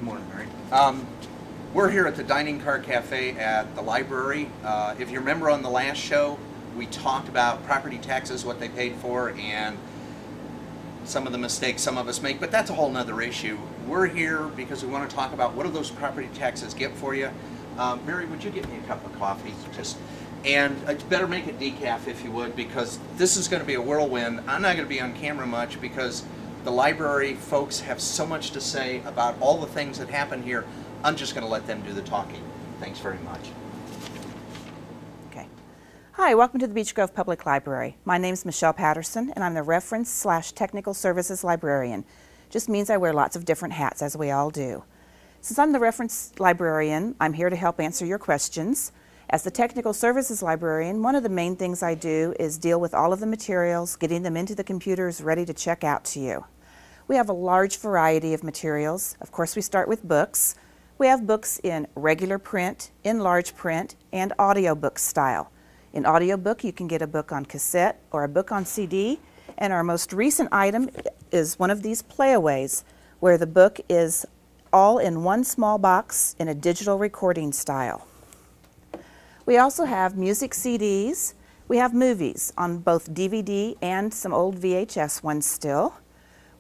Good morning, Mary. We're here at the Dining Car Cafe at the library. If you remember on the last show, we talked about property taxes, what they paid for, and some of the mistakes some of us make, but that's a whole nother issue. We're here because we want to talk about what do those property taxes get for you. Mary, would you get me a cup of coffee? And better make it decaf if you would, because this is going to be a whirlwind. I'm not going to be on camera much because the library folks have so much to say about all the things that happen here. I'm just going to let them do the talking. Thanks very much. Okay. Hi, welcome to the Beech Grove Public Library. My name is Michelle Patterson, and I'm the Reference/Technical Services Librarian. Just means I wear lots of different hats, as we all do. Since I'm the Reference Librarian, I'm here to help answer your questions. As the Technical Services Librarian, one of the main things I do is deal with all of the materials, getting them into the computers ready to check out to you. We have a large variety of materials. Of course, we start with books. We have books in regular print, in large print, and audiobook style. In audiobook, you can get a book on cassette or a book on CD, and our most recent item is one of these playaways, where the book is all in one small box in a digital recording style. We also have music CDs. We have movies on both DVD and some old VHS ones still.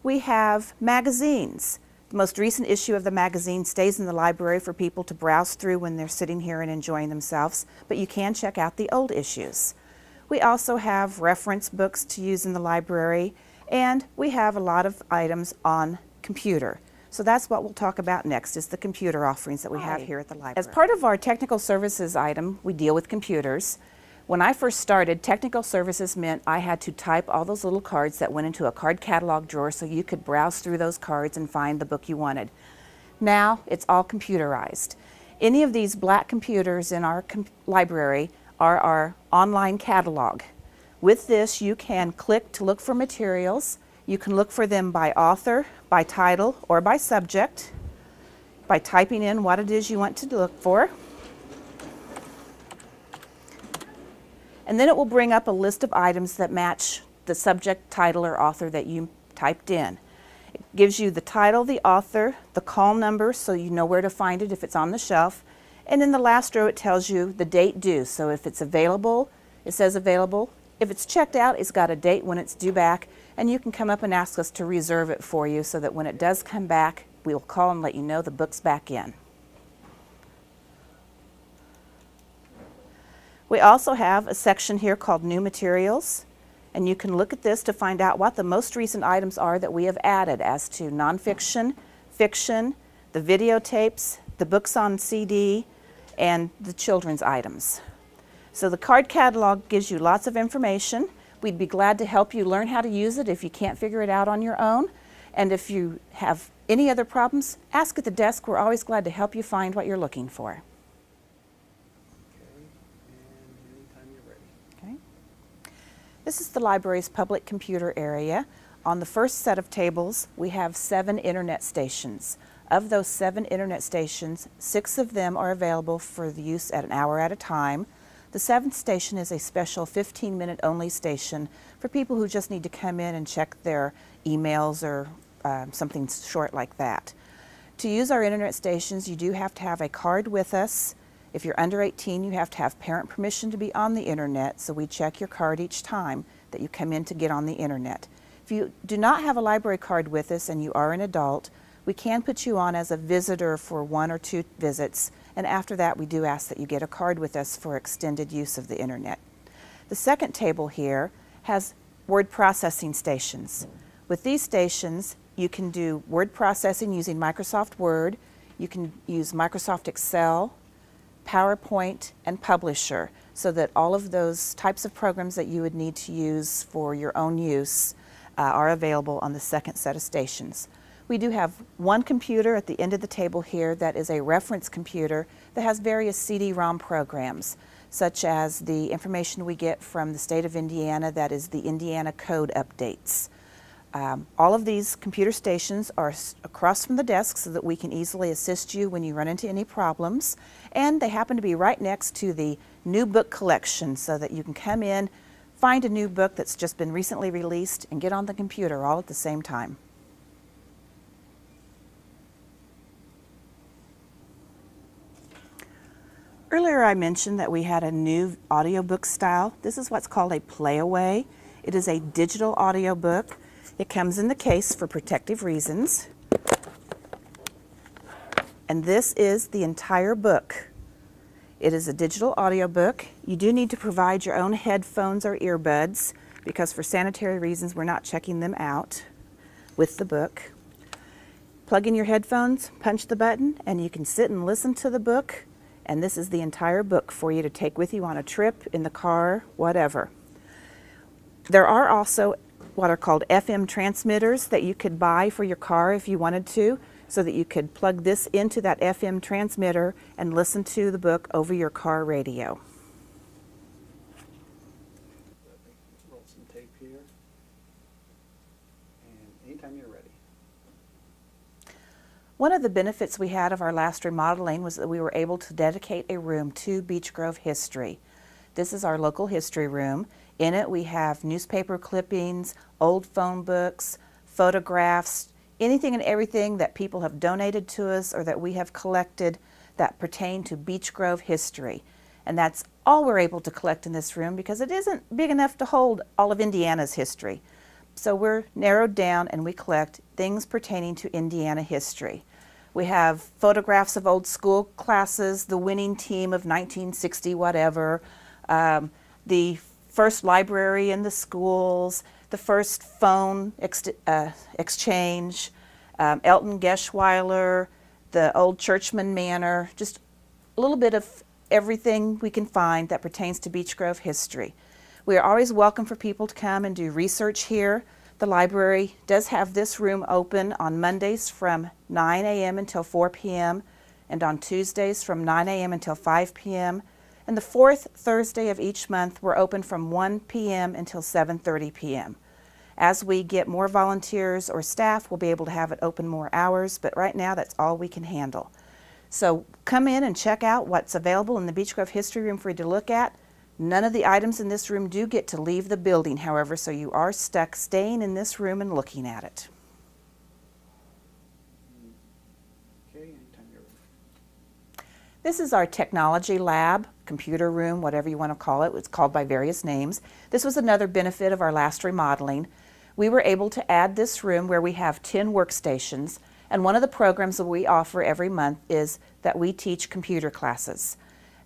We have magazines. The most recent issue of the magazine stays in the library for people to browse through when they're sitting here and enjoying themselves, but you can check out the old issues. We also have reference books to use in the library, and we have a lot of items on computer. So that's what we'll talk about next, is the computer offerings that we have here at the library. As part of our technical services item, we deal with computers. When I first started, technical services meant I had to type all those little cards that went into a card catalog drawer so you could browse through those cards and find the book you wanted. Now it's all computerized. Any of these black computers in our library are our online catalog. With this, you can click to look for materials. You can look for them by author, by title, or by subject, by typing in what it is you want to look for. And then it will bring up a list of items that match the subject, title, or author that you typed in. It gives you the title, the author, the call number, so you know where to find it if it's on the shelf. And in the last row, it tells you the date due. So if it's available, it says available. If it's checked out, it's got a date when it's due back. And you can come up and ask us to reserve it for you so that when it does come back, we'll call and let you know the book's back in. We also have a section here called New Materials, and you can look at this to find out what the most recent items are that we have added as to nonfiction, fiction, the videotapes, the books on CD, and the children's items. So the card catalog gives you lots of information. We'd be glad to help you learn how to use it if you can't figure it out on your own. And if you have any other problems, ask at the desk. We're always glad to help you find what you're looking for. This is the library's public computer area. On the first set of tables, we have 7 internet stations. Of those 7 internet stations, 6 of them are available for the use at an hour at a time. The 7th station is a special 15-minute only station for people who just need to come in and check their emails or something short like that. To use our internet stations, you do have to have a card with us. If you're under 18, you have to have parent permission to be on the internet, so we check your card each time that you come in to get on the internet. If you do not have a library card with us and you are an adult, we can put you on as a visitor for 1 or 2 visits, and after that we do ask that you get a card with us for extended use of the internet. The second table here has word processing stations. With these stations, you can do word processing using Microsoft Word, you can use Microsoft Excel, PowerPoint, and Publisher, so that all of those types of programs that you would need to use for your own use are available on the second set of stations. We do have one computer at the end of the table here that is a reference computer that has various CD-ROM programs, such as the information we get from the state of Indiana, that is the Indiana Code updates. All of these computer stations are across from the desk so that we can easily assist you when you run into any problems. And they happen to be right next to the new book collection so that you can come in, find a new book that's just been recently released, and get on the computer all at the same time. Earlier I mentioned that we had a new audiobook style. This is what's called a playaway. It is a digital audiobook. It comes in the case for protective reasons. And this is the entire book. It is a digital audiobook. You do need to provide your own headphones or earbuds because for sanitary reasons we're not checking them out with the book. Plug in your headphones, punch the button, and you can sit and listen to the book. And this is the entire book for you to take with you on a trip, in the car, whatever. There are also what are called FM transmitters that you could buy for your car if you wanted to, so that you could plug this into that FM transmitter and listen to the book over your car radio. Roll some tape here. And anytime you're ready. One of the benefits we had of our last remodeling was that we were able to dedicate a room to Beech Grove history. This is our local history room. In it we have newspaper clippings, old phone books, photographs, anything and everything that people have donated to us or that we have collected that pertain to Beech Grove history. And that's all we're able to collect in this room because it isn't big enough to hold all of Indiana's history. So we're narrowed down and we collect things pertaining to Indiana history. We have photographs of old school classes, the winning team of 1960 whatever, the first library in the schools, the first phone exchange, Elton Geschweiler, the old Churchman Manor, just a little bit of everything we can find that pertains to Beech Grove history. We are always welcome for people to come and do research here. The library does have this room open on Mondays from 9 a.m. until 4 p.m. and on Tuesdays from 9 a.m. until 5 p.m. And the fourth Thursday of each month we're open from 1 p.m. until 7:30 p.m. As we get more volunteers or staff, we'll be able to have it open more hours, but right now that's all we can handle. So come in and check out what's available in the Beech Grove History Room for you to look at. None of the items in this room do get to leave the building, however, so you are stuck staying in this room and looking at it. Okay, anytime you're ready. This is our technology lab, computer room, whatever you want to call it. It's called by various names. This was another benefit of our last remodeling. We were able to add this room where we have 10 workstations, and one of the programs that we offer every month is that we teach computer classes.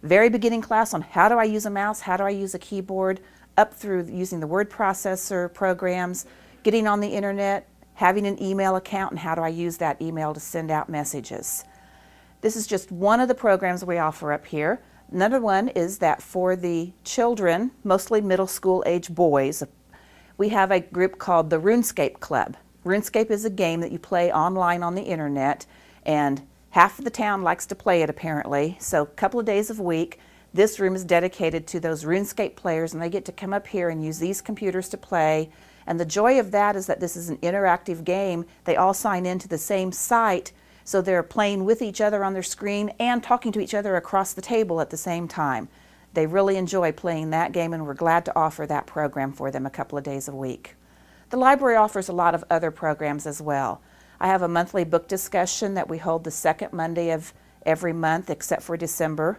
Very beginning class on how do I use a mouse, how do I use a keyboard, up through using the word processor programs, getting on the internet, having an email account, and how do I use that email to send out messages. This is just one of the programs we offer up here. Another one is that for the children, mostly middle school age boys, we have a group called the RuneScape Club. RuneScape is a game that you play online on the internet, and half of the town likes to play it apparently. So a couple of days a week, this room is dedicated to those RuneScape players, and they get to come up here and use these computers to play. And the joy of that is that this is an interactive game. They all sign into the same site, so they're playing with each other on their screen and talking to each other across the table at the same time. They really enjoy playing that game, and we're glad to offer that program for them a couple of days a week. The library offers a lot of other programs as well. I have a monthly book discussion that we hold the second Monday of every month except for December.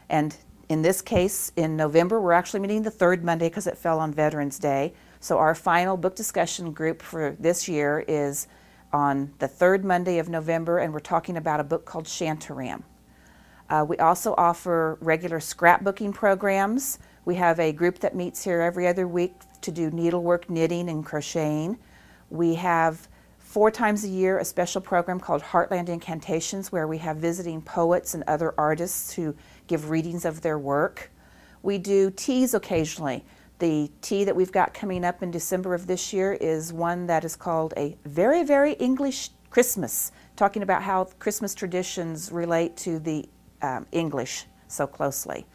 And in this case, in November, we're actually meeting the third Monday because it fell on Veterans Day. So our final book discussion group for this year is on the third Monday of November, and we're talking about a book called Shantaram. We also offer regular scrapbooking programs. We have a group that meets here every other week to do needlework, knitting, and crocheting. We have 4 times a year a special program called Heartland Incantations, where we have visiting poets and other artists who give readings of their work. We do teas occasionally. The tea that we've got coming up in December of this year is one that is called a Very, Very English Christmas, talking about how Christmas traditions relate to the English so closely.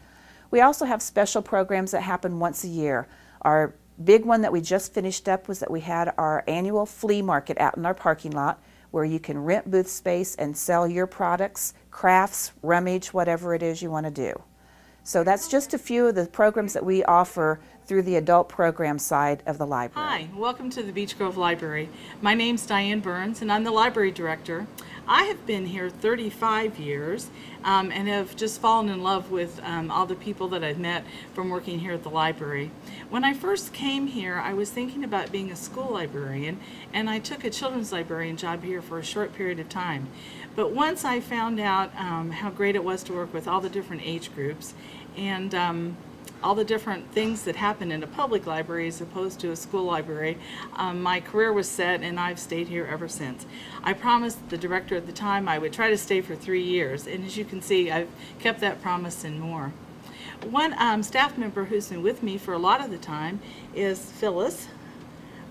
We also have special programs that happen once a year. Our big one that we just finished up was that we had our annual flea market out in our parking lot where you can rent booth space and sell your products, crafts, rummage, whatever it is you want to do. So that's just a few of the programs that we offer through the adult program side of the library. Hi, welcome to the Beech Grove Library. My name's Diane Burns and I'm the library director. I have been here 35 years and have just fallen in love with all the people that I've met from working here at the library. When I first came here, I was thinking about being a school librarian, and I took a children's librarian job here for a short period of time. But once I found out how great it was to work with all the different age groups and all the different things that happen in a public library as opposed to a school library, my career was set, and I've stayed here ever since. I promised the director at the time I would try to stay for 3 years, and as you can see, I've kept that promise and more. One staff member who's been with me for a lot of the time is Phyllis.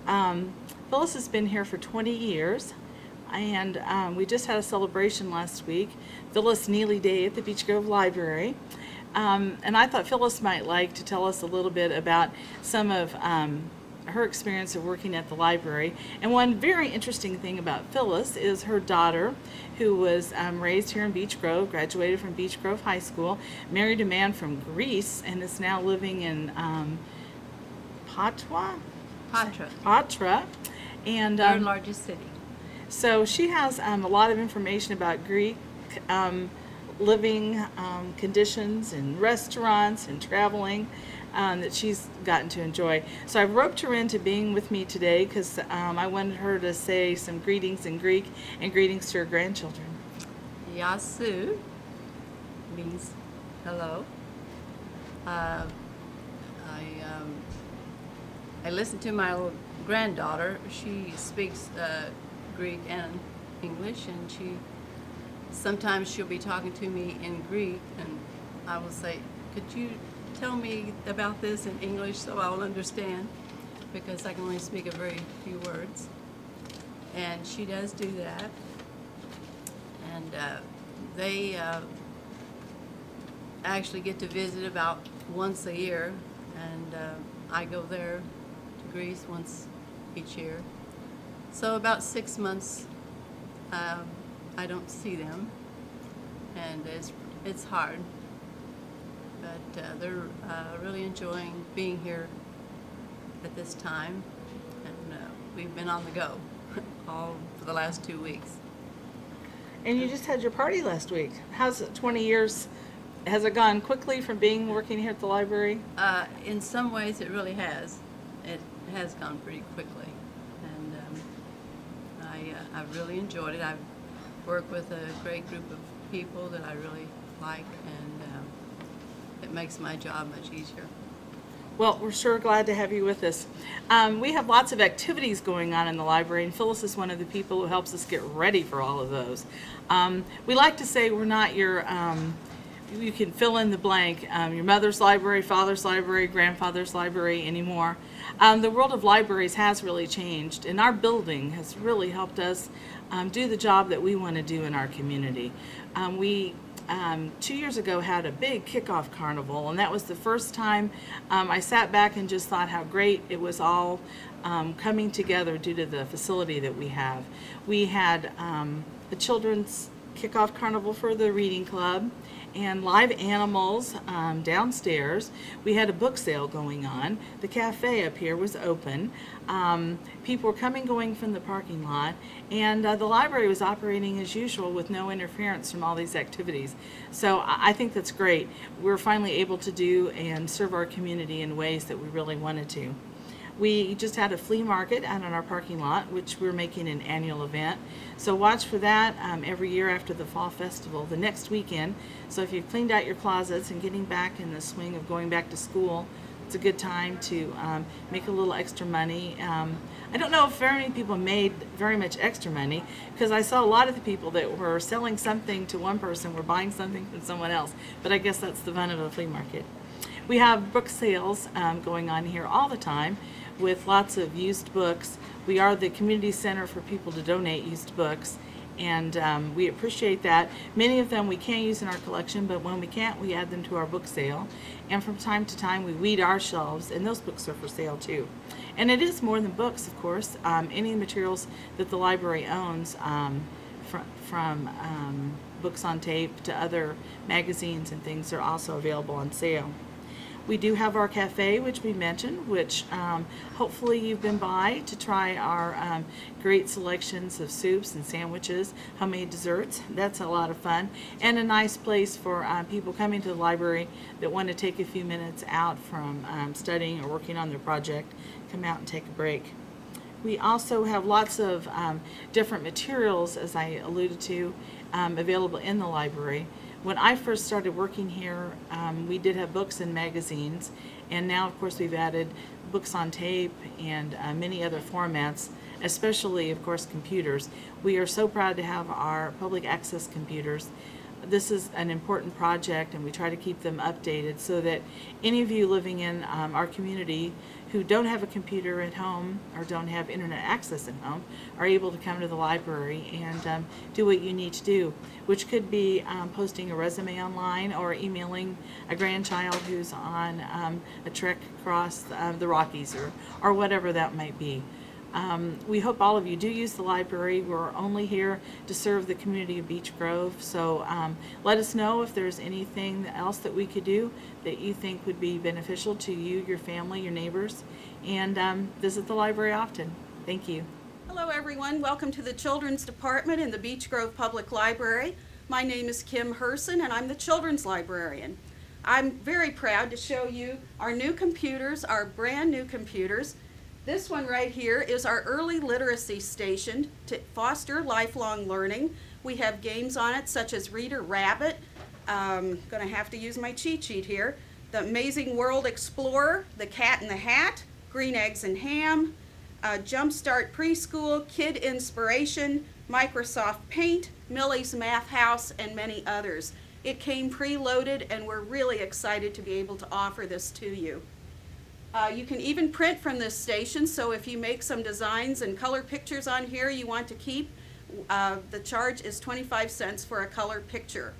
Phyllis has been here for 20 years, and we just had a celebration last week, Phyllis Neely Day at the Beech Grove Library. And I thought Phyllis might like to tell us a little bit about some of her experience of working at the library. And one very interesting thing about Phyllis is her daughter, who was raised here in Beech Grove, graduated from Beech Grove High School, married a man from Greece, and is now living in Patra. And Third largest city. so she has a lot of information about Greek living conditions and restaurants and traveling that she's gotten to enjoy. So I've roped her into being with me today because I wanted her to say some greetings in Greek and greetings to her grandchildren. Yasu means hello. I listened to my old granddaughter. She speaks Greek and English, and sometimes she'll be talking to me in Greek, and I will say, could you tell me about this in English so I will understand, because I can only speak a very few words. And she does do that. And they actually get to visit about once a year, and I go there to Greece once each year. So about 6 months I don't see them, and it's hard, but they're really enjoying being here at this time, and we've been on the go all for the last 2 weeks. And you just had your party last week. How's it, 20 years, has it gone quickly from working here at the library? In some ways it really has. It has gone pretty quickly, and I've really enjoyed it. I've worked with a great group of people that I really like, and it makes my job much easier. Well, we're sure glad to have you with us. We have lots of activities going on in the library, and Phyllis is one of the people who helps us get ready for all of those. We like to say we're not your, you can fill in the blank, your mother's library, father's library, grandfather's library anymore. The world of libraries has really changed, and our building has really helped us do the job that we want to do in our community. We 2 years ago had a big kickoff carnival, and that was the first time I sat back and just thought how great it was all coming together due to the facility that we have. We had a children's kickoff carnival for the reading club and live animals downstairs. We had a book sale going on. The cafe up here was open. People were coming, going from the parking lot, and the library was operating as usual with no interference from all these activities. So I think that's great. We're finally able to do and serve our community in ways that we really wanted to. We just had a flea market out in our parking lot, which we're making an annual event. So watch for that every year after the Fall Festival, the next weekend. So if you've cleaned out your closets and getting back in the swing of going back to school, it's a good time to make a little extra money. I don't know if very many people made very much extra money, because I saw a lot of the people that were selling something to one person were buying something from someone else, but I guess that's the fun of a flea market. We have book sales going on here all the time with lots of used books. We are the community center for people to donate used books, and we appreciate that. Many of them we can't use in our collection, but when we can't, we add them to our book sale. And from time to time, we weed our shelves, and those books are for sale too. And it is more than books, of course. Any materials that the library owns, from books on tape to other magazines and things, are also available on sale. We do have our cafe, which we mentioned, which hopefully you've been by to try our great selections of soups and sandwiches, homemade desserts. That's a lot of fun, and a nice place for people coming to the library that want to take a few minutes out from studying or working on their project, come out and take a break. We also have lots of different materials, as I alluded to, available in the library. When I first started working here, we did have books and magazines, and now of course we've added books on tape and many other formats, especially of course computers. We are so proud to have our public access computers. This is an important project, and we try to keep them updated so that any of you living in our community who don't have a computer at home or don't have internet access at home are able to come to the library and do what you need to do, which could be posting a resume online or emailing a grandchild who's on a trek across the Rockies or whatever that might be. We hope all of you do use the library. We're only here to serve the community of Beech Grove, so let us know if there's anything else that we could do that you think would be beneficial to you, your family, your neighbors, and visit the library often. Thank you. Hello everyone, welcome to the Children's Department in the Beech Grove Public Library. My name is Kim Herson and I'm the Children's Librarian. I'm very proud to show you our new computers, our brand new computers. This one right here is our early literacy station to foster lifelong learning. We have games on it such as Reader Rabbit, going to have to use my cheat sheet here, The Amazing World Explorer, The Cat in the Hat, Green Eggs and Ham, Jumpstart Preschool, Kid Inspiration, Microsoft Paint, Millie's Math House, and many others. It came preloaded and we're really excited to be able to offer this to you. You can even print from this station, so if you make some designs and color pictures on here you want to keep, the charge is 25 cents for a color picture.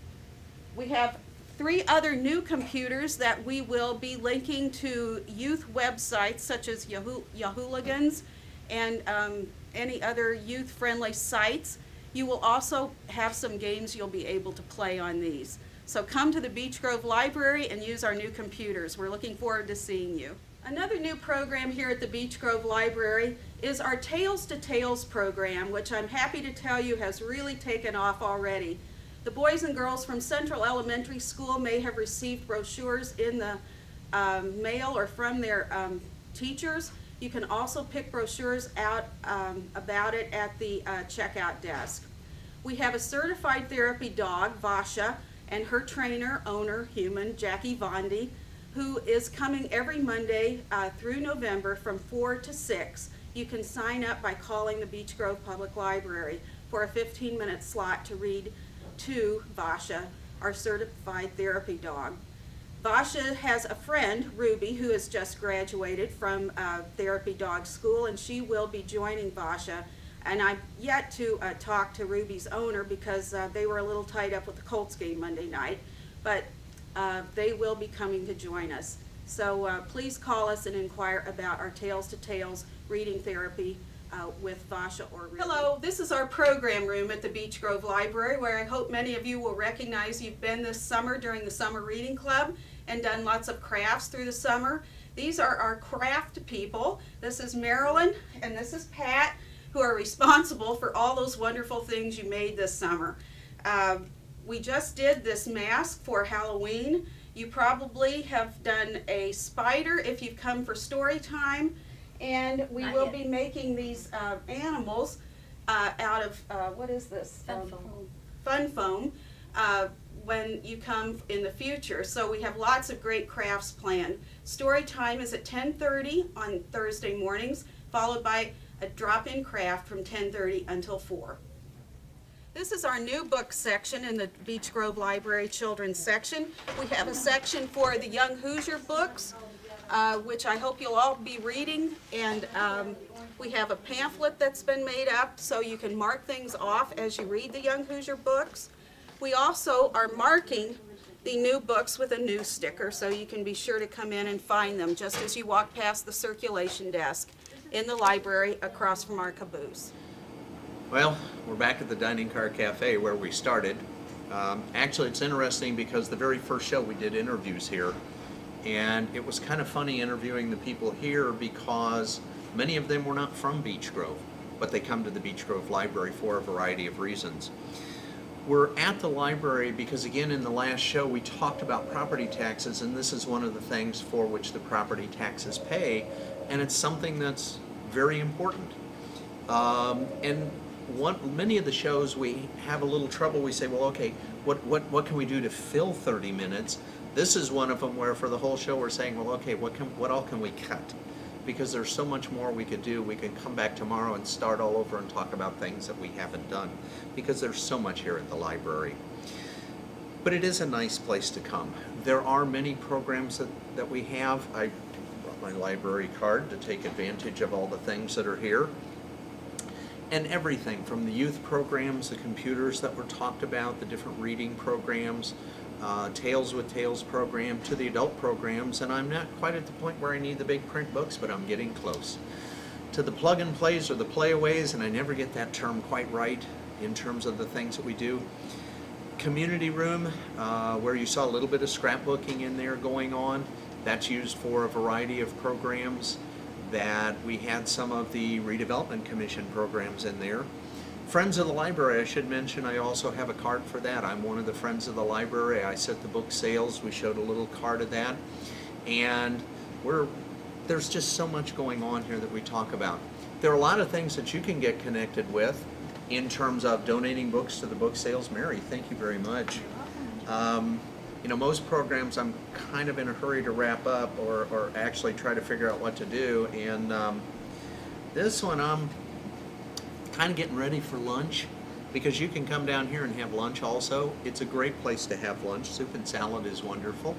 We have 3 other new computers that we will be linking to youth websites such as Yahooligans and any other youth-friendly sites. You will also have some games you'll be able to play on these. So come to the Beech Grove Library and use our new computers. We're looking forward to seeing you. Another new program here at the Beech Grove Library is our Tales to Tales program, which I'm happy to tell you has really taken off already. The boys and girls from Central Elementary School may have received brochures in the mail or from their teachers. You can also pick brochures out about it at the checkout desk. We have a certified therapy dog, Vasha, and her trainer, owner, human, Jackie Vondi, who is coming every Monday through November from 4 to 6. You can sign up by calling the Beech Grove Public Library for a 15-minute slot to read to Vasha, our certified therapy dog. Vasha has a friend, Ruby, who has just graduated from therapy dog school, and she will be joining Vasha. And I've yet to talk to Ruby's owner because they were a little tied up with the Colts game Monday night. But they will be coming to join us. So please call us and inquire about our Tales to Tales reading therapy with Vasha or Ruby. Hello, this is our program room at the Beech Grove Library, where I hope many of you will recognize you've been this summer during the Summer Reading Club and done lots of crafts through the summer. These are our craft people. This is Marilyn and this is Pat, who are responsible for all those wonderful things you made this summer. We just did this mask for Halloween. You probably have done a spider if you've come for story time. And we will be making these animals out of, what is this? Fun foam. When you come in the future. So we have lots of great crafts planned. Story time is at 10:30 on Thursday mornings, followed by a drop-in craft from 10:30 until 4. This is our new book section in the Beech Grove Library Children's section. We have a section for the Young Hoosier books, which I hope you'll all be reading, and we have a pamphlet that's been made up so you can mark things off as you read the Young Hoosier books. We also are marking the new books with a new sticker so you can be sure to come in and find them just as you walk past the circulation desk in the library across from our caboose. Well, we're back at the Dining Car Cafe where we started. Actually, it's interesting because the very first show we did interviews here, And it was kind of funny interviewing the people here because many of them were not from Beech Grove, but they come to the Beech Grove Library for a variety of reasons. We're at the library because, again, in the last show we talked about property taxes, and this is one of the things for which the property taxes pay, and it's something that's very important. Many of the shows we have a little trouble. We say, well, okay, what can we do to fill 30 minutes? This is one of them where for the whole show we're saying, well, okay, what all can we cut? Because there's so much more we could do. We can come back tomorrow and start all over and talk about things that we haven't done, because there's so much here at the library. But it is a nice place to come. There are many programs that we have. I brought my library card to take advantage of all the things that are here. And everything from the youth programs, the computers that were talked about, the different reading programs, Tales with Tales program, to the adult programs, and I'm not quite at the point where I need the big print books, but I'm getting close. To the plug and plays or the playaways, and I never get that term quite right in terms of the things that we do. Community room, where you saw a little bit of scrapbooking in there going on, that's used for a variety of programs. That we had some of the Redevelopment Commission programs in there. Friends of the Library, I should mention, I also have a card for that. I'm one of the Friends of the Library. I set the book sales. We showed a little card of that. And there's just so much going on here that we talk about. There are a lot of things that you can get connected with in terms of donating books to the book sales. Mary, thank you very much. You know, most programs I'm kind of in a hurry to wrap up or actually try to figure out what to do, and this one I'm kind of getting ready for lunch, because you can come down here and have lunch also. It's a great place to have lunch. Soup and salad is wonderful,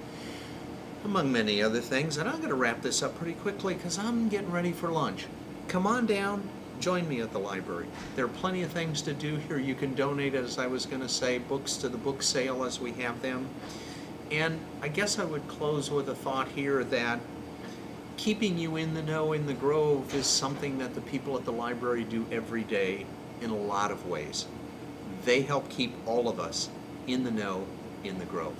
among many other things, and I'm going to wrap this up pretty quickly because I'm getting ready for lunch. Come on down. Join me at the library. There are plenty of things to do here. You can donate, as I was going to say, books to the book sale as we have them. And I guess I would close with a thought here that keeping you in the know in the Grove is something that the people at the library do every day in a lot of ways. They help keep all of us in the know in the Grove.